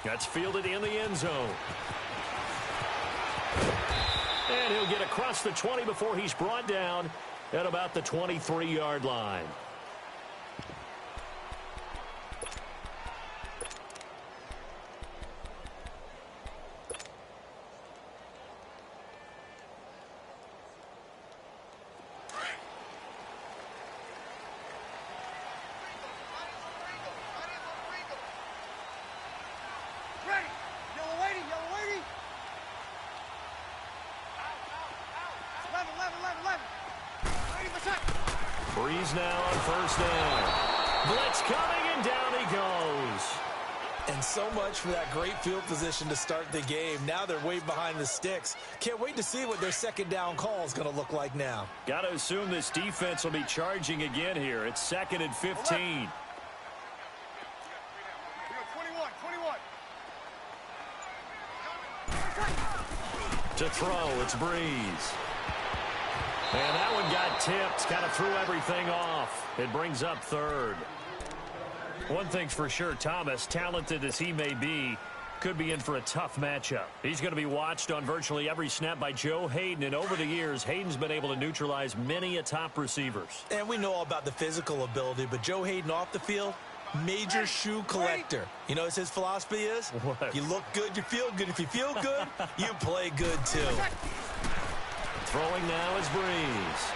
That's fielded in the end zone. And he'll get across the 20 before he's brought down at about the 23-yard line. Breeze now on first down. Blitz coming, and down he goes. And so much for that great field position to start the game. Now they're way behind the sticks. Can't wait to see what their second down call is going to look like now. Got to assume this defense will be charging again here. It's 2nd and 15. To throw, it's Breeze. And that one got tipped, kind of threw everything off. It brings up 3rd. One thing's for sure, Thomas, talented as he may be, could be in for a tough matchup. He's going to be watched on virtually every snap by Joe Hayden, and over the years, Hayden's been able to neutralize many a top receivers. And we know all about the physical ability, but Joe Hayden off the field, major shoe collector. You know what his philosophy is? What? You look good, you feel good. If you feel good, you play good too. Throwing now is Breeze.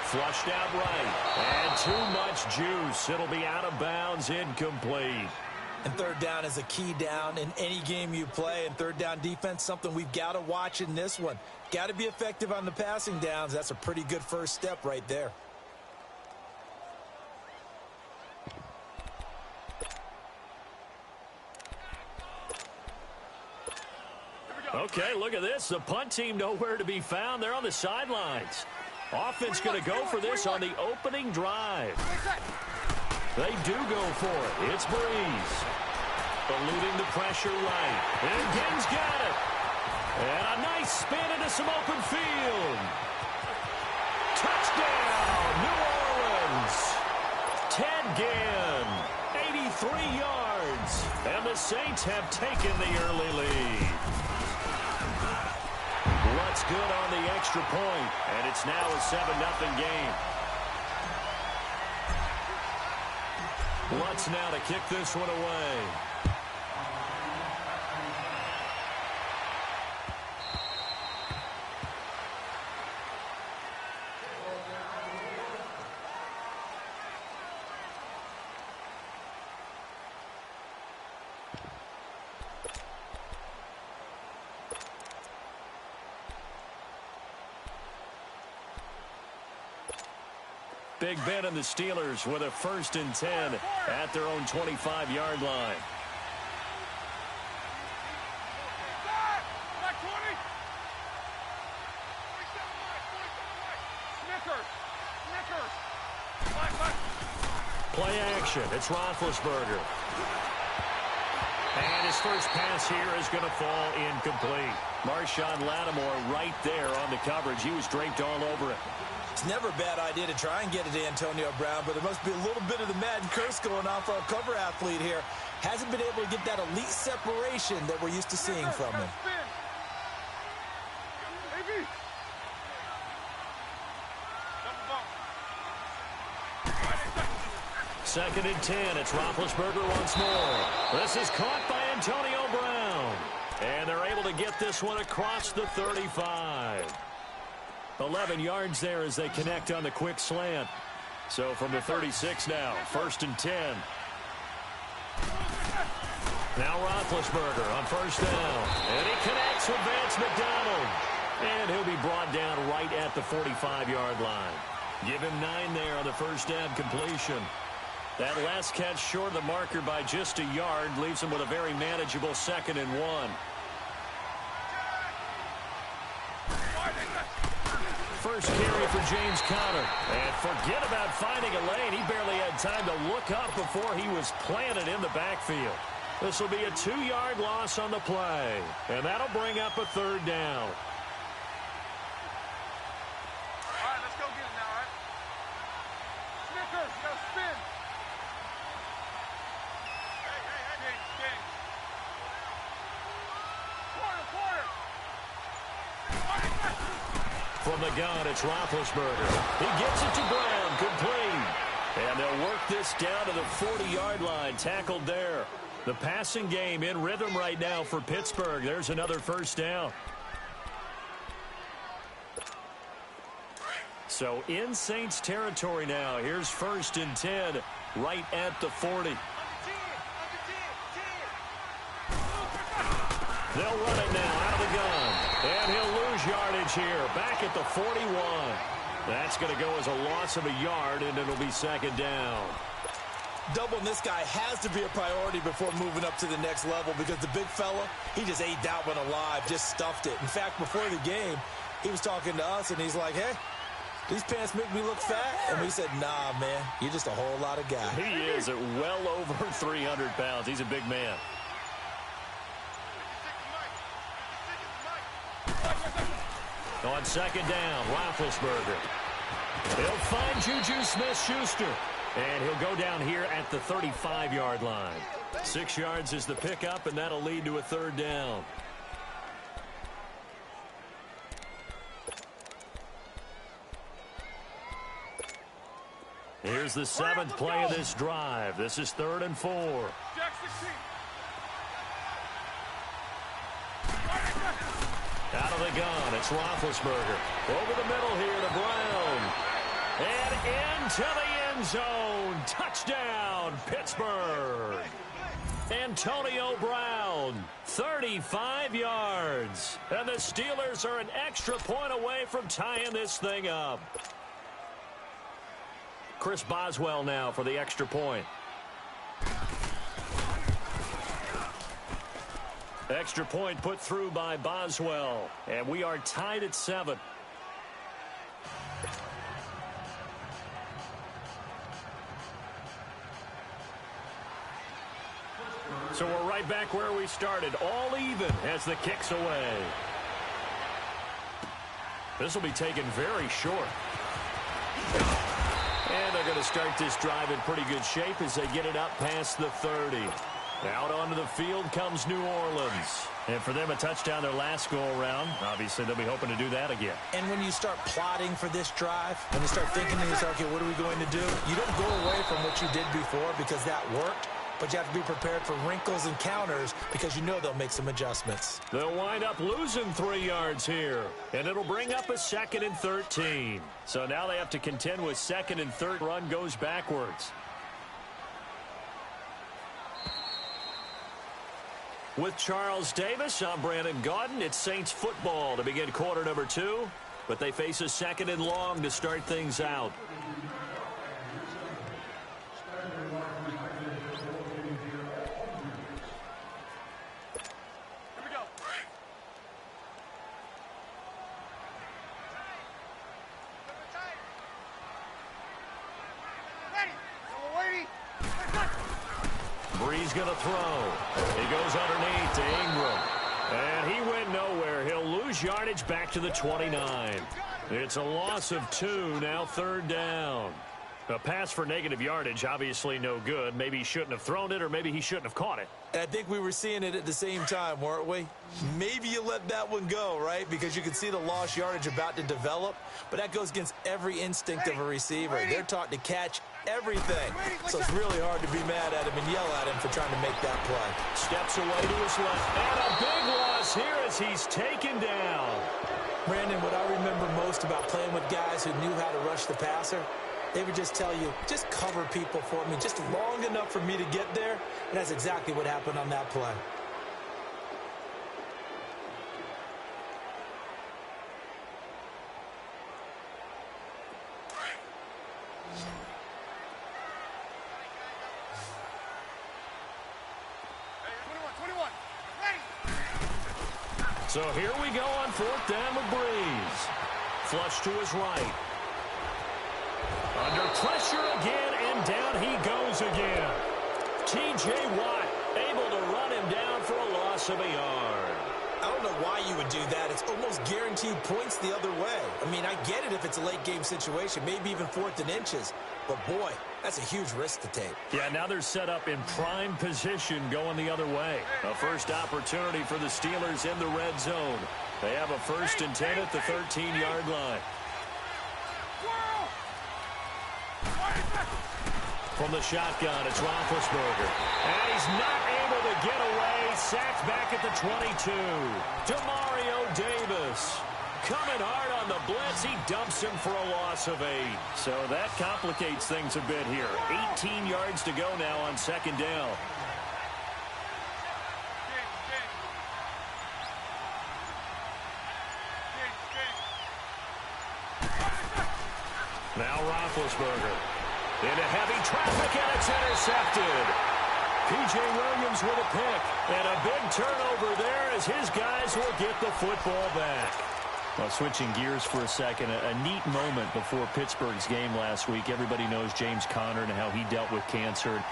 Flushed out right. And too much juice. It'll be out of bounds, incomplete. And third down is a key down in any game you play. And third down defense, something we've got to watch in this one. Got to be effective on the passing downs. That's a pretty good first step right there. Okay, look at this. The punt team nowhere to be found. They're on the sidelines. Offense going to go for this on the opening drive. They do go for it. It's Breeze. Eluding the pressure right. And Ginn's got it. And a nice spin into some open field. Touchdown, New Orleans. Ted Ginn, 83 yards. And the Saints have taken the early lead. Lutz good on the extra point, and it's now a 7-0 game. Lutz now to kick this one away. Big Ben and the Steelers with a 1st and 10 at their own 25-yard line. Play action. It's Roethlisberger. And his first pass here is going to fall incomplete. Marshawn Lattimore right there on the coverage. He was draped all over it. It's never a bad idea to try and get it to Antonio Brown, but there must be a little bit of the Madden curse going on for our cover athlete here. Hasn't been able to get that elite separation that we're used to seeing from him. 2nd and 10. It's Roethlisberger once more. This is caught by Antonio Brown. And they're able to get this one across the 35. 11 yards there as they connect on the quick slant. So from the 36 now, 1st and 10. Now Roethlisberger on 1st down. And he connects with Vance McDonald. And he'll be brought down right at the 45-yard line. Give him 9 there on the 1st down completion. That last catch short of the marker by just a yard leaves him with a very manageable 2nd and 1. First carry for James Conner. And forget about finding a lane. He barely had time to look up before he was planted in the backfield. This will be a 2-yard loss on the play. And that'll bring up a 3rd down. All right, let's go get it now, all right? Snickers, you gotta spin. Hey. From the gun, it's Roethlisberger. He gets it to Brown, complete. And they'll work this down to the 40-yard line, tackled there. The passing game in rhythm right now for Pittsburgh. There's another first down. So in Saints territory now. Here's 1st and 10 right at the 40. They'll run it now out of the gun. And he'll lose yardage here. Back at the 41. That's going to go as a loss of a yard, and it'll be 2nd down. Doubling this guy has to be a priority before moving up to the next level because the big fella, he just ate that one alive, just stuffed it. In fact, before the game, he was talking to us, and he's like, hey, these pants make me look fat? And we said, nah, man, you're just a whole lot of guy. He is at well over 300 pounds. He's a big man. On 2nd down, Roethlisberger. He'll find Juju Smith-Schuster. And he'll go down here at the 35-yard line. 6 yards is the pickup, and that'll lead to a 3rd down. Here's the 7th play of this drive. This is 3rd and 4. Out of the gun, it's Roethlisberger. Over the middle here to Brown. And into the end zone. Touchdown, Pittsburgh. Antonio Brown, 35 yards. And the Steelers are an extra point away from tying this thing up. Chris Boswell now for the extra point. Extra point put through by Boswell. And we are tied at 7. So we're right back where we started. All even as the kick's away. This will be taken very short. And they're going to start this drive in pretty good shape as they get it up past the 30. Out onto the field comes New Orleans. And for them, a touchdown their last go-around. Obviously, they'll be hoping to do that again. And when you start plotting for this drive, when you start thinking to yourself, okay, what are we going to do? You don't go away from what you did before because that worked. But you have to be prepared for wrinkles and counters because you know they'll make some adjustments. They'll wind up losing 3 yards here. And it'll bring up a 2nd and 13. So now they have to contend with 2nd and 3rd. Run goes backwards. With Charles Davis, I'm Brandon Gaudin. It's Saints football to begin quarter number 2. But they face a 2nd and long to start things out. Brees going to throw. He goes underneath to Ingram. And he went nowhere. He'll lose yardage back to the 29. It's a loss of 2, now 3rd down. A pass for negative yardage, obviously no good. Maybe he shouldn't have thrown it, or maybe he shouldn't have caught it. And I think we were seeing it at the same time, weren't we? Maybe you let that one go, right? Because you can see the lost yardage about to develop. But that goes against every instinct of a receiver. They're taught to catch everything. So it's really hard to be mad at him and yell at him for trying to make that play. Steps away to his left. And a big loss here as he's taken down. Brandon, what I remember most about playing with guys who knew how to rush the passer, they would just tell you, just cover people for me, just long enough for me to get there. And that's exactly what happened on that play. So here we go on 4th down with Brees. Flush to his right. Under pressure again, and down he goes again. T.J. Watt able to run him down for a loss of a yard. I don't know why you would do that. It's almost guaranteed points the other way. I mean, I get it if it's a late game situation, maybe even 4th and inches. But, boy, that's a huge risk to take. Yeah, now they're set up in prime position going the other way. A first opportunity for the Steelers in the red zone. They have a 1st and 10 at the 13-yard line. From the shotgun, it's Roethlisberger. And he's not able to get away. Sacked back at the 22. Demario Davis. Coming hard on the blitz. He dumps him for a loss of 8. So that complicates things a bit here. 18 yards to go now on 2nd down. Now Roethlisberger. Into heavy traffic, and it's intercepted. P.J. Williams with a pick. And a big turnover there as his guys will get the football back. Well, switching gears for a second, a neat moment before Pittsburgh's game last week. Everybody knows James Conner and how he dealt with cancer.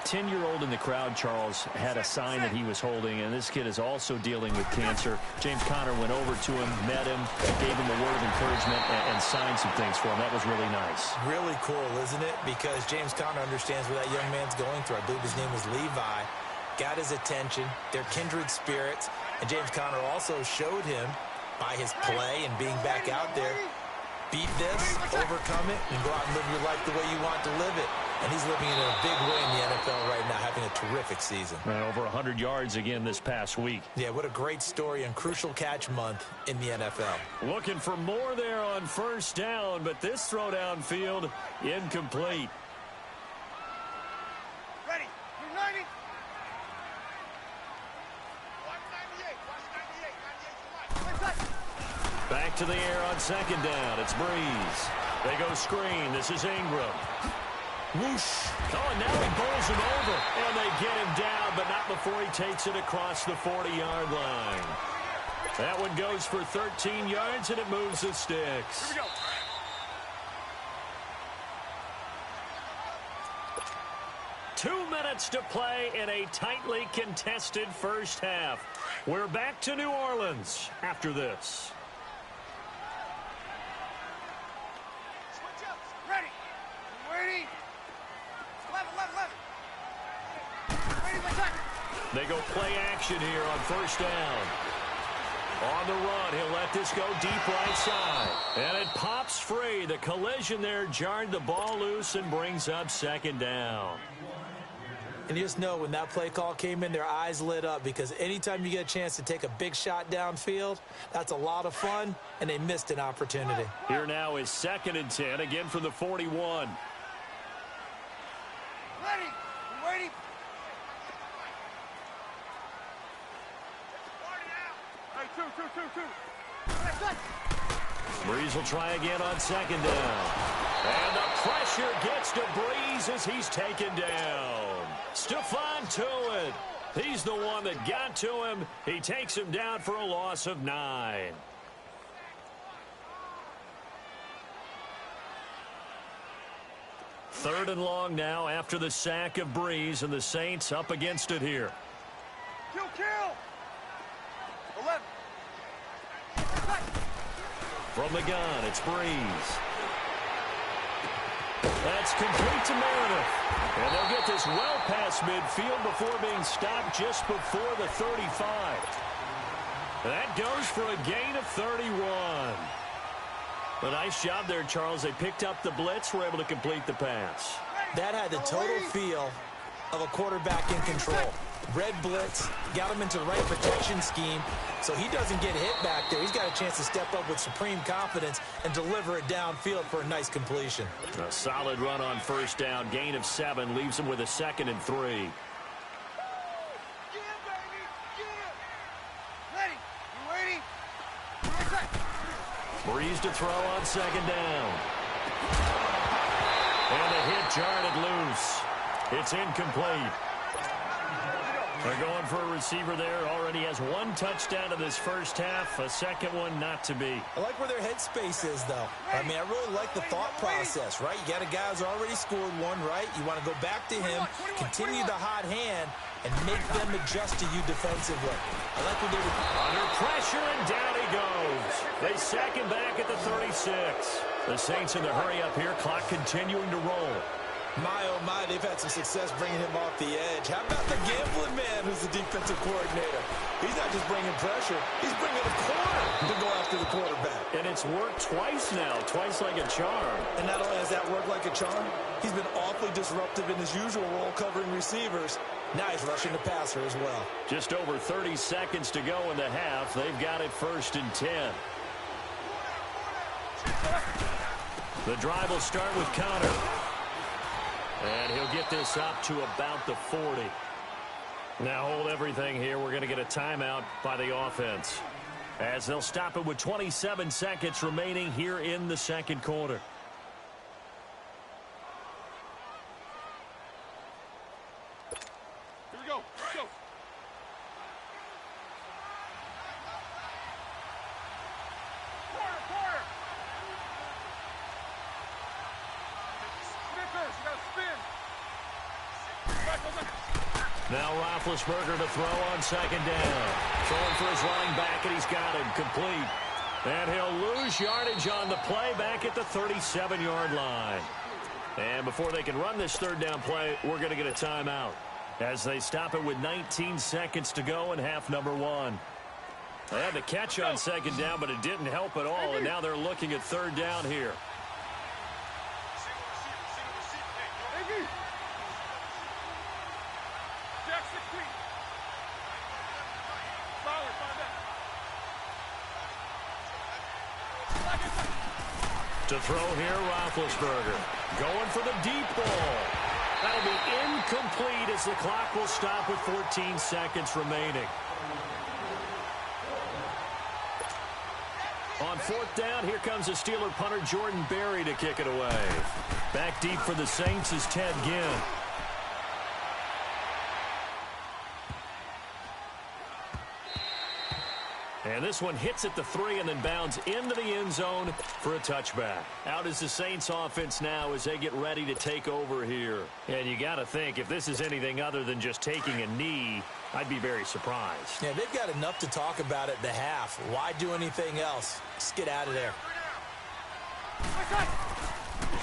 10-year-old in the crowd, Charles, had a sign that he was holding, and this kid is also dealing with cancer. James Conner went over to him, met him, gave him a word of encouragement, and signed some things for him. That was really nice. Really cool, isn't it? Because James Conner understands what that young man's going through. I believe his name is Levi. Got his attention. They're kindred spirits. And James Conner also showed him by his play and being back out there, beat this, overcome it, and go out and live your life the way you want to live it. And he's living in a big way in the NFL right now, having a terrific season. Over 100 yards again this past week. Yeah, what a great story and crucial catch month in the NFL. Looking for more there on 1st down, but this throw downfield incomplete. Ready. You're 90. Watch 98. Watch 98. Back to the air on 2nd down. It's Breeze. They go screen. This is Ingram. Whoosh. Oh, and now he bowls him over. And they get him down, but not before he takes it across the 40-yard line. That one goes for 13 yards, and it moves the sticks. Here we go. 2 minutes to play in a tightly contested first half. We're back to New Orleans after this. Switch up. Ready. Ready. 11. Ready, my time. They go play action here on 1st down. On the run, he'll let this go deep right side. And it pops free. The collision there jarred the ball loose and brings up 2nd down. And you just know when that play call came in, their eyes lit up because anytime you get a chance to take a big shot downfield, that's a lot of fun, and they missed an opportunity. Here now is 2nd and 10, again from the 41. Ready. You ready? Hey, two. Breeze will try again on 2nd down. And the pressure gets to Breeze as he's taken down. Stephon Tuitt. He's the one that got to him. He takes him down for a loss of 9. Third and long now after the sack of Breeze, and the Saints up against it here. Kill. 11. From the gun, it's Breeze. That's complete to Meredith. And they'll get this well past midfield before being stopped just before the 35. That goes for a gain of 31. A nice job there, Charles. They picked up the blitz, were able to complete the pass. That had the total feel of a quarterback in control. Red blitz, got him into the right protection scheme, so he doesn't get hit back there. He's got a chance to step up with supreme confidence and deliver it downfield for a nice completion. A solid run on 1st down. Gain of 7 leaves him with a 2nd and 3. Get it, baby. Get it. Ready. You ready? Breeze to throw on 2nd down. And the hit jarred it loose. It's incomplete. They're going for a receiver there. Already has 1 touchdown in this first half. A second one not to be. I like where their headspace is, though. I mean, I really like the thought process, right? You got a guy who's already scored 1, right? You want to go back to him, continue the hot hand, and make them adjust to you defensively. I like what they were. Under pressure, and down he goes. They sack him back at the 36. The Saints in the hurry up here, clock continuing to roll. My, oh my, they've had some success bringing him off the edge. How about the gambling man who's the defensive coordinator? He's not just bringing pressure, he's bringing a corner to go after the quarterback. And it's worked twice now, twice like a charm. And not only has that worked like a charm, he's been awfully disruptive in his usual role covering receivers. Now he's rushing the passer as well. Just over 30 seconds to go in the half. They've got it 1st and 10. The drive will start with Connor. And he'll get this up to about the 40. Now hold everything here. We're going to get a timeout by the offense, as they'll stop it with 27 seconds remaining here in the second quarter. Here we go. Let's go. Quarter. Snickers, you got to spin. Now Roethlisberger to throw on 2nd down. Throwing for his running back, and he's got him complete. And he'll lose yardage on the play back at the 37-yard line. And before they can run this 3rd down play, we're going to get a timeout, as they stop it with 19 seconds to go in half number 1. They had the catch on 2nd down, but it didn't help at all, and now they're looking at 3rd down here. To throw here, Roethlisberger. Going for the deep ball. That'll be incomplete as the clock will stop with 14 seconds remaining. On 4th down, here comes the Steeler punter Jordan Berry to kick it away. Back deep for the Saints is Ted Ginn. And this one hits at the 3 and then bounds into the end zone for a touchback. Out is the Saints offense now as they get ready to take over here. And you got to think, if this is anything other than just taking a knee, I'd be very surprised. Yeah, they've got enough to talk about at the half. Why do anything else? Just get out of there.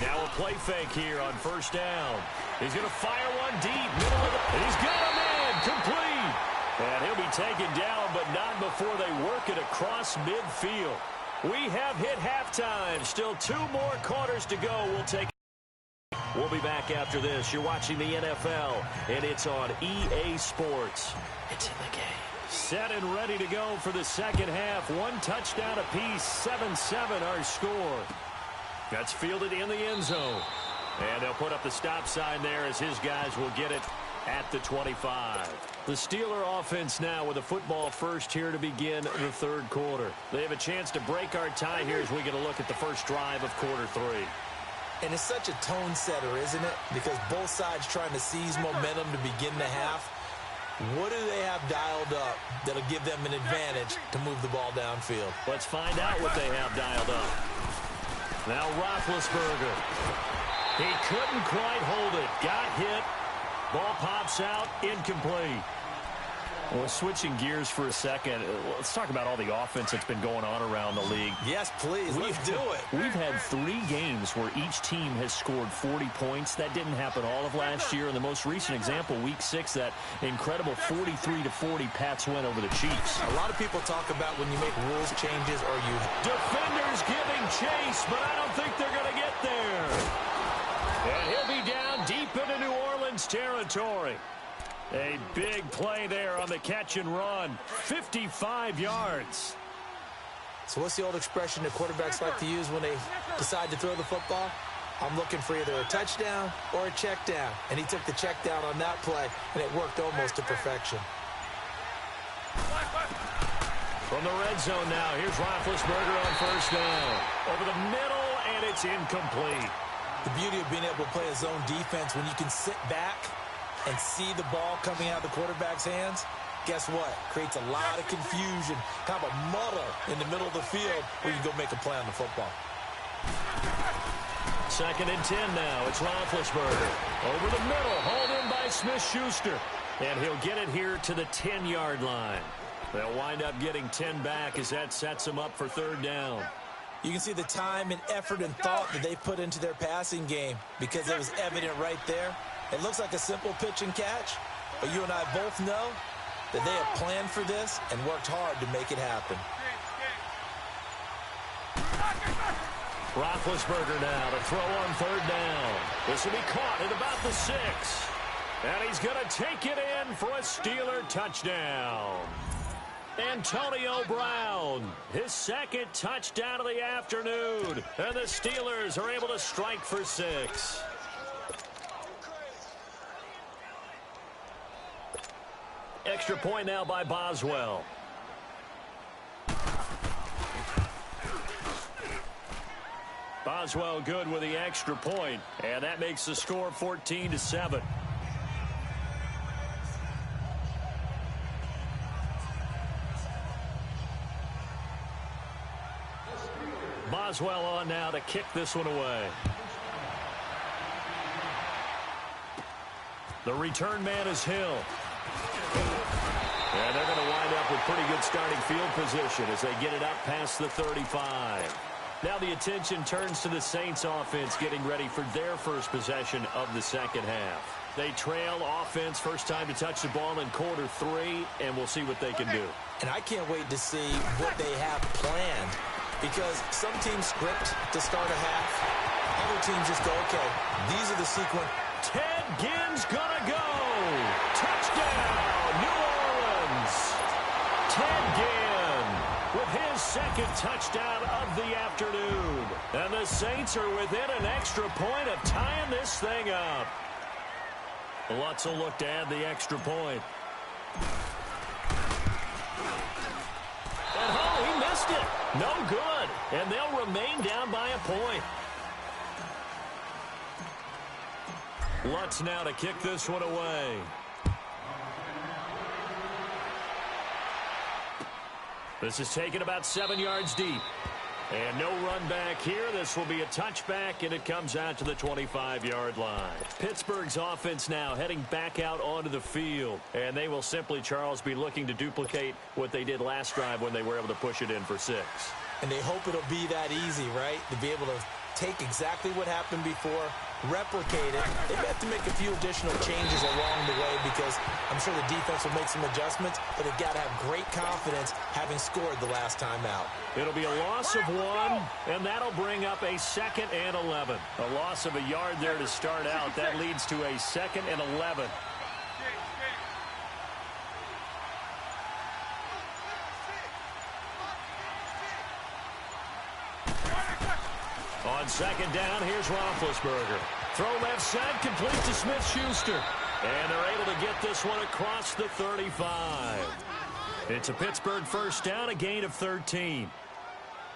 Now a play fake here on 1st down. He's going to fire one deep. Middle of the, he's got a man complete. And he'll be taken down, but not before they work it across midfield. We have hit halftime. Still 2 more quarters to go. We'll be back after this. You're watching the NFL, and it's on EA Sports. It's in the game. Set and ready to go for the second half. 1 touchdown apiece, 7-7 our score. That's fielded in the end zone. And they'll put up the stop sign there as his guys will get it at the 25. The Steeler offense now with a football first here to begin the 3rd quarter. They have a chance to break our tie here as we get a look at the first drive of quarter 3. And it's such a tone setter, isn't it? Because both sides trying to seize momentum to begin the half. What do they have dialed up that'll give them an advantage to move the ball downfield? Let's find out what they have dialed up. Now Roethlisberger. He couldn't quite hold it. Got hit. Ball pops out, incomplete. Well, switching gears for a second, let's talk about all the offense that's been going on around the league. Yes, please. Let's do it. We've had 3 games where each team has scored 40 points. That didn't happen all of last year. In the most recent example, Week 6, that incredible 43-40 Pats win over the Chiefs. A lot of people talk about when you make rules changes or you... Defenders giving chase, but I don't think they're going to get there. And he'll be down deep into New Orleans territory. A big play there on the catch and run. 55 yards. So what's the old expression that quarterbacks like to use when they decide to throw the football? I'm looking for either a touchdown or a check down. And he took the check down on that play, and it worked almost to perfection. From the red zone now, here's Roethlisberger on 1st down. Over the middle, and it's incomplete. The beauty of being able to play a zone defense when you can sit back and see the ball coming out of the quarterback's hands, guess what? Creates a lot of confusion, kind of a muddle in the middle of the field where you go make a play on the football. 2nd and 10 now. It's Roethlisberger. Over the middle, hauled in by Smith-Schuster. And he'll get it here to the 10-yard line. They'll wind up getting 10 back as that sets them up for 3rd down. You can see the time and effort and thought that they put into their passing game because it was evident right there. It looks like a simple pitch and catch, but you and I both know that they have planned for this and worked hard to make it happen. Roethlisberger now to throw on third down. This will be caught at about the 6. And he's going to take it in for a Steeler touchdown. Antonio Brown, his second touchdown of the afternoon. And the Steelers are able to strike for 6. Extra point now by Boswell. Boswell good with the extra point, and that makes the score 14-7. Boswell on now to kick this one away. The return man is Hill. And they're going to wind up with pretty good starting field position as they get it up past the 35. Now the attention turns to the Saints offense getting ready for their first possession of the second half. They trail offense first time to touch the ball in quarter 3, and we'll see what they can do. And I can't wait to see what they have planned because some teams script to start a half. Other teams just go, okay, these are the sequence. Ted Ginn's gonna go. Touchdown, New Orleans. Ted Ginn with his second touchdown of the afternoon. And the Saints are within an extra point of tying this thing up. Lutz will look to add the extra point. And he missed it. No good. And they'll remain down by a point. Lutz now to kick this one away. This is taken about 7 yards deep. And no run back here. This will be a touchback, and it comes out to the 25-yard line. Pittsburgh's offense now heading back out onto the field. And they will simply, Charles, be looking to duplicate what they did last drive when they were able to push it in for 6. And they hope it'll be that easy, right? To be able to take exactly what happened before, replicate it. They have to make a few additional changes along the way because I'm sure the defense will make some adjustments, but they've got to have great confidence having scored the last time out. It'll be a loss of 1, and that'll bring up a 2nd and 11. A loss of a yard there to start out. That leads to a 2nd and 11. On second down, here's Roethlisberger. Throw left side, complete to Smith-Schuster. And they're able to get this one across the 35. It's a Pittsburgh first down, a gain of 13.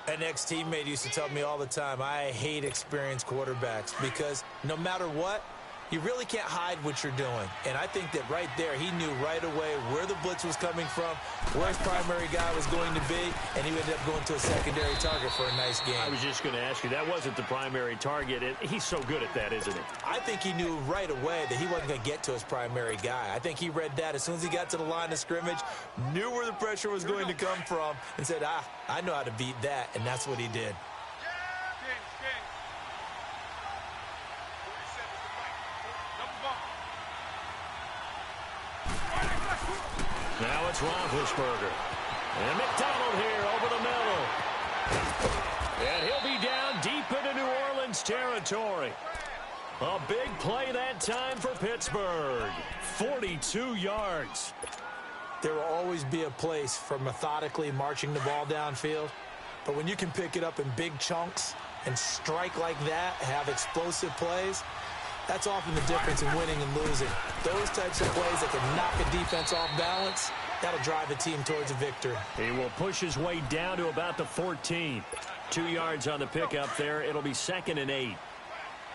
An ex-teammate used to tell me all the time, I hate experienced quarterbacks because no matter what, you really can't hide what you're doing. And I think that right there, he knew right away where the blitz was coming from, where his primary guy was going to be, and he ended up going to a secondary target for a nice game. I was just going to ask you, that wasn't the primary target. He's so good at that, isn't he? I think he knew right away that he wasn't going to get to his primary guy. I think he read that as soon as he got to the line of scrimmage, knew where the pressure was going to come from, and said, I know how to beat that, and that's what he did. Now it's Roethlisberger. And McDonald here over the middle. And he'll be down deep into New Orleans territory. A big play that time for Pittsburgh. 42 yards. There will always be a place for methodically marching the ball downfield. But when you can pick it up in big chunks and strike like that, have explosive plays, that's often the difference in winning and losing. Those types of plays that can knock a defense off balance, that'll drive a team towards a victory. He will push his way down to about the 14. 2 yards on the pickup there. It'll be 2nd and 8.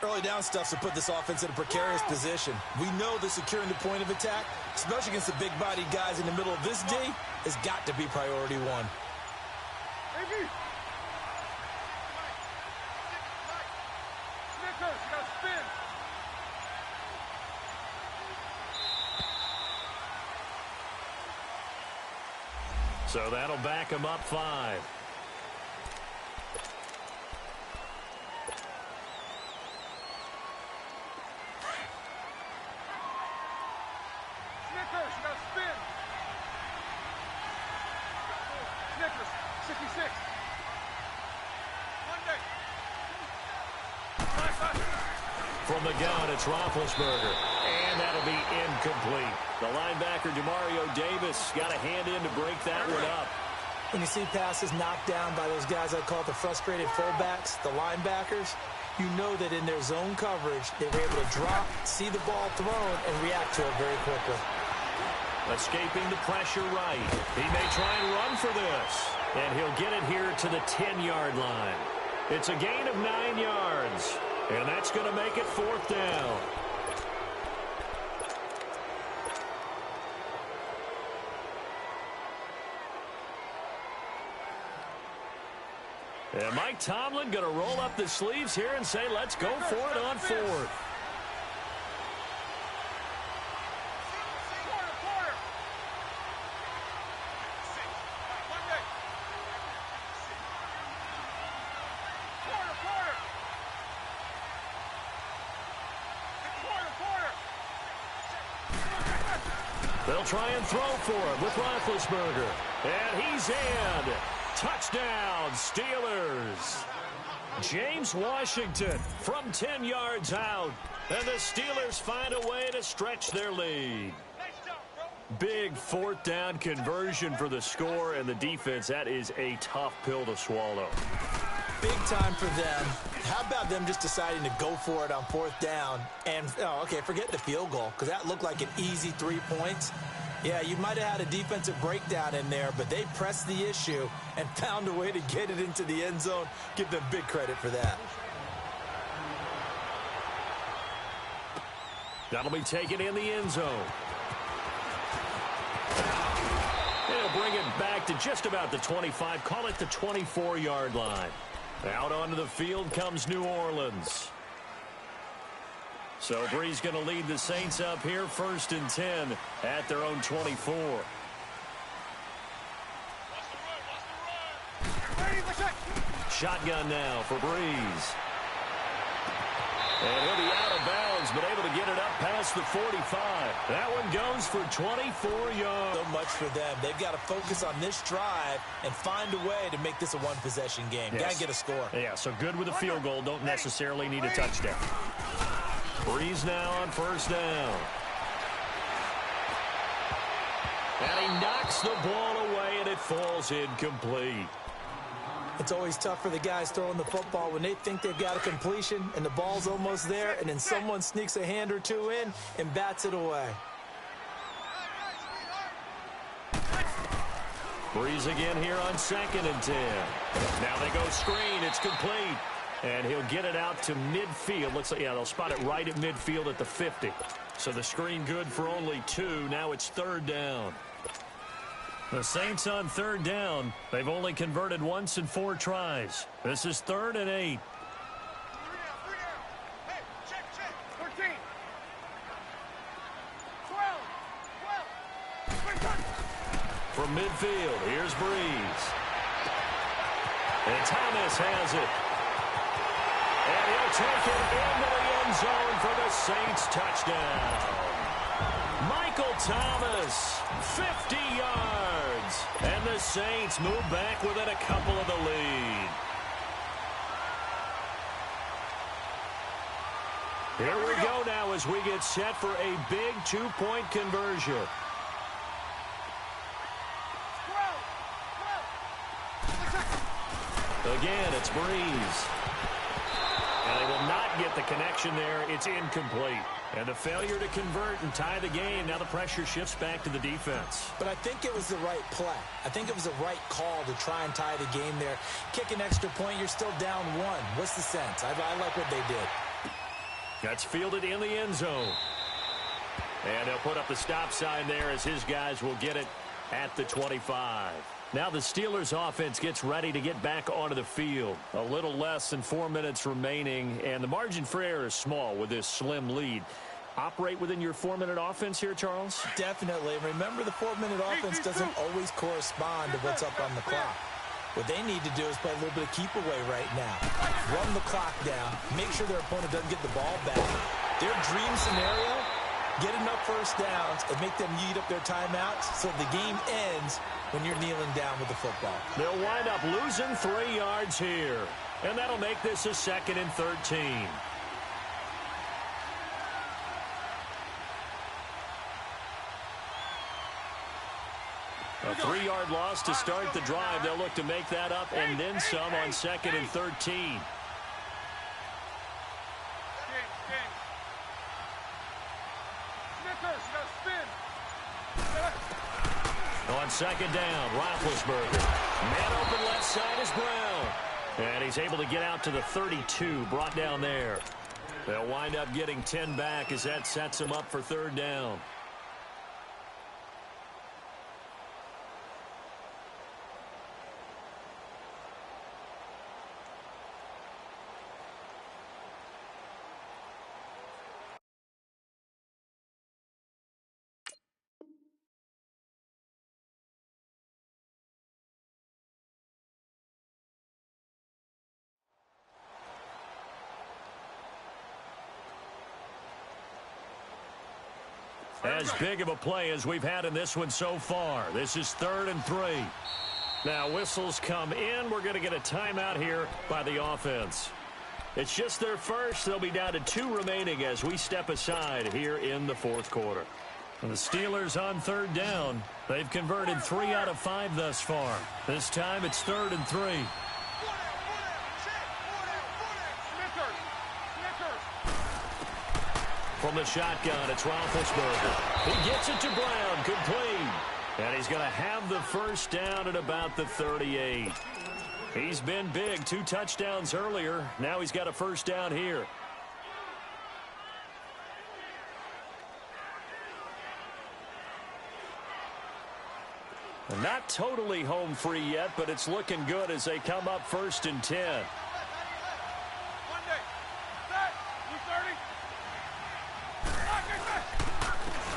Early down stuff to put this offense in a precarious position. We know that securing the point of attack, especially against the big-bodied guys in the middle of this D, has got to be priority 1. So that'll back him up 5. 56. Monday. From the gun, it's Roethlisberger. And that'll be incomplete. The linebacker, Demario Davis, got a hand in to break that one up. When you see passes knocked down by those guys I call the frustrated fullbacks, the linebackers, you know that in their zone coverage, they were able to drop, see the ball thrown, and react to it very quickly. Escaping the pressure right. He may try and run for this. And he'll get it here to the 10-yard line. It's a gain of 9 yards. And that's going to make it 4th down. And Mike Tomlin going to roll up the sleeves here and say, let's go for it on 4th. Quarter. Monday. Quarter. They'll try and throw for it with Roethlisberger. And he's in. Touchdown, Steelers. James Washington from 10 yards out. And the Steelers find a way to stretch their lead. Big 4th down conversion for the score and the defense. That is a tough pill to swallow. Big time for them. How about them just deciding to go for it on 4th down? And, forget the field goal, because that looked like an easy 3 points. Yeah, you might have had a defensive breakdown in there, but they pressed the issue and found a way to get it into the end zone. Give them big credit for that. That'll be taken in the end zone. They'll bring it back to just about the 25. Call it the 24-yard line. Out onto the field comes New Orleans. So Brees going to lead the Saints up here, 1st and 10 at their own 24. Shotgun now for Brees. And he'll be out of bounds, but able to get it up past the 45. That one goes for 24 yards. So much for them. They've got to focus on this drive and find a way to make this a one-possession game. Yes. Got to get a score. Yeah, so good with a field goal. Don't necessarily need a touchdown. Brees now on 1st down. And he knocks the ball away, and it falls incomplete. It's always tough for the guys throwing the football when they think they've got a completion and the ball's almost there, and then someone sneaks a hand or two in and bats it away. Brees again here on 2nd and 10. Now they go screen. It's complete. And he'll get it out to midfield. Looks like, yeah, they'll spot it right at midfield at the 50. So the screen good for only 2. Now it's 3rd down. The Saints on 3rd down. They've only converted once in 4 tries. This is 3rd and 8. 3 down. Hey, check. 13. 12. From midfield, here's Brees. And Thomas has it. And he'll take it into the end zone for the Saints touchdown. Michael Thomas, 50 yards. And the Saints move back within a couple of the lead. Here we go now as we get set for a big 2-point conversion. 12. Again, it's Brees. And they will not get the connection there. It's incomplete. And a failure to convert and tie the game. Now the pressure shifts back to the defense. But I think it was the right play. I think it was the right call to try and tie the game there. Kick an extra point, you're still down 1. What's the sense? I like what they did. That's fielded in the end zone. And they'll put up the stop sign there as his guys will get it at the 25. Now the Steelers offense gets ready to get back onto the field. A little less than 4 minutes remaining, and the margin for error is small with this slim lead. Operate within your 4-minute offense here, Charles? Definitely. Remember, the 4-minute offense doesn't always correspond to what's up on the clock. What they need to do is play a little bit of keep away right now. Run the clock down. Make sure their opponent doesn't get the ball back. Their dream scenario Get enough first downs and make them eat up their timeouts so the game ends when you're kneeling down with the football. They'll wind up losing 3 yards here. And that'll make this a 2nd and 13. A 3-yard loss to start the drive. They'll look to make that up and then some on 2nd and 13. On 2nd down, Roethlisberger. Man open left side is Brown. And he's able to get out to the 32, brought down there. They'll wind up getting 10 back as that sets him up for 3rd down. As big of a play as we've had in this one so far. This is 3rd and 3. Now whistles come in. We're going to get a timeout here by the offense. It's just their first. They'll be down to 2 remaining as we step aside here in the 4th quarter. And the Steelers on 3rd down. They've converted 3 out of 5 thus far. This time it's 3rd and 3. From the shotgun, it's Roethlisberger. He gets it to Brown, complete. And he's going to have the first down at about the 38. He's been big, 2 touchdowns earlier. Now he's got a first down here. Not totally home free yet, but it's looking good as they come up 1st and 10.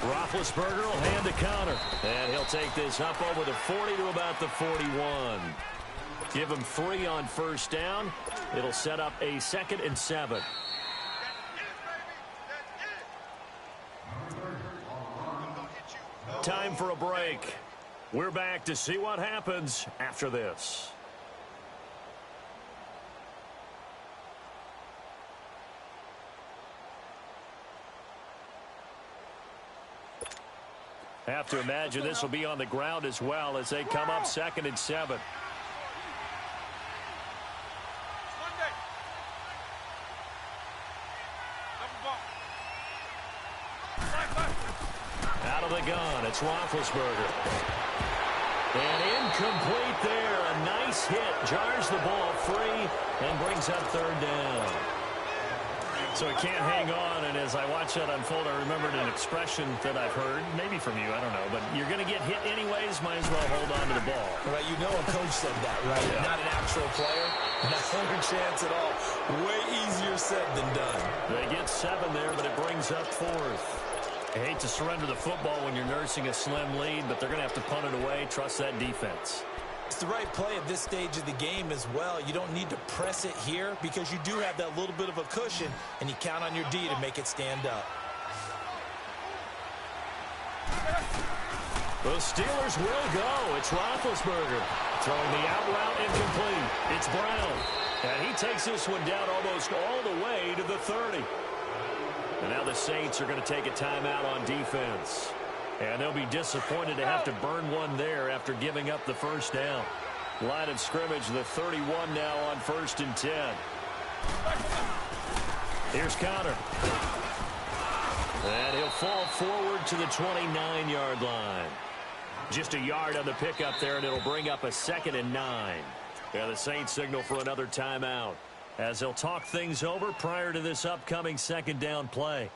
Roethlisberger will hand a counter. And he'll take this up over the 40 to about the 41. Give him 3 on first down. It'll set up a 2nd and 7. Time for a break. We're back to see what happens after this. Have to imagine this will be on the ground as well as they come up 2nd and 7. Out of the gun, it's Roethlisberger. And incomplete there. A nice hit. Jars the ball free and brings up 3rd down. So he can't hang on, and as I watch that unfold, I remembered an expression that I've heard, maybe from you, I don't know, but you're going to get hit anyways, might as well hold on to the ball. Right, you know a coach said that, right? Yeah. Not an actual player, not a chance at all. Way easier said than done. They get 7 there, but it brings up 4th. I hate to surrender the football when you're nursing a slim lead, but they're going to have to punt it away, trust that defense. It's the right play at this stage of the game as well. You don't need to press it here because you do have that little bit of a cushion, and you count on your D to make it stand up. The Steelers will go. It's Roethlisberger throwing the out route incomplete. It's Brown. And he takes this one down almost all the way to the 30. And now the Saints are going to take a timeout on defense. And they'll be disappointed to have to burn one there after giving up the first down. Line of scrimmage, the 31 now on 1st and 10. Here's Conner. And he'll fall forward to the 29-yard line. Just a yard on the pickup there, and it'll bring up a 2nd and 9. Yeah, the Saints signal for another timeout as they'll talk things over prior to this upcoming 2nd down play.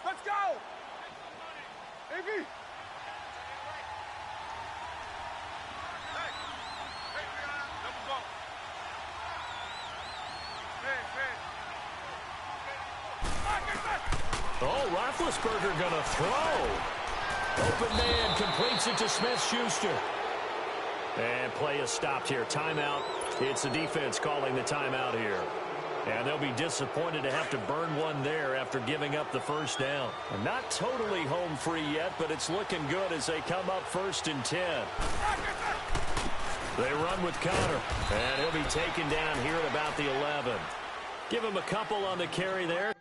Let's go! Iggy! Oh, Roethlisberger going to throw. Open man completes it to Smith-Schuster. And play is stopped here. Timeout. It's the defense calling the timeout here. And they'll be disappointed to have to burn one there after giving up the first down. Not totally home free yet, but it's looking good as they come up 1st and 10. They run with Conner, and he'll be taken down here at about the 11. Give him a couple on the carry there.